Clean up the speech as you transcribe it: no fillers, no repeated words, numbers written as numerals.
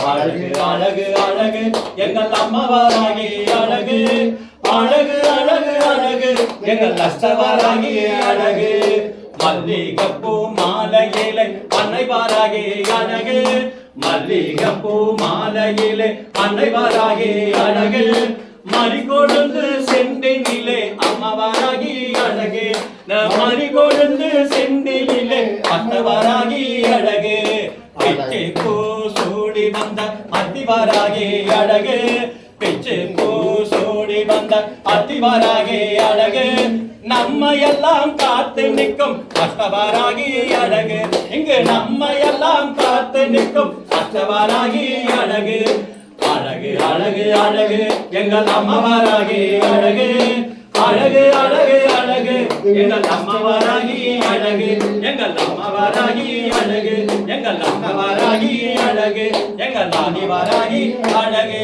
அழகு அழகு அழகு எங்கள் அம்மாவாராகி அழகு அழகு அழகு அழகு எங்கள் அஷ்டவாராகி அழகு மல்லிகைப்பூ மாலையிலே அன்னைவாராகி அழகு மல்லிகைப்பூ மாலையிலே அன்னைவாராகி அழகு மறிகொழுந்து செண்டினிலே அம்மாவாராகி அழகு மறிகொழுந்து செண்டினிலே அத்தவாராகி அழகு பிச்சை பூ சூடி வந்த அத்திவாராகி அழகு பிச்சை பூ சூடி வந்த அத்திவாராகி அழகு நம்ம எல்லாம் காத்து நிற்கும் அஷ்டவாராகி அழகு இங்கு நம்ம எல்லாம் காத்து நிற்கும் அஷ்டவாராகி அழகு அழகு அழகு அழகு எங்கள் அம்மாவாராகி அழகு அழகு அழகு அழகு எங்கள் அம்மாவாராகி அழகு எங்கள் அம்மாவாராகி அழகு எங்கள் அம்மாவாராகி அழகு எங்கள் ஆதிவாராகி அழகு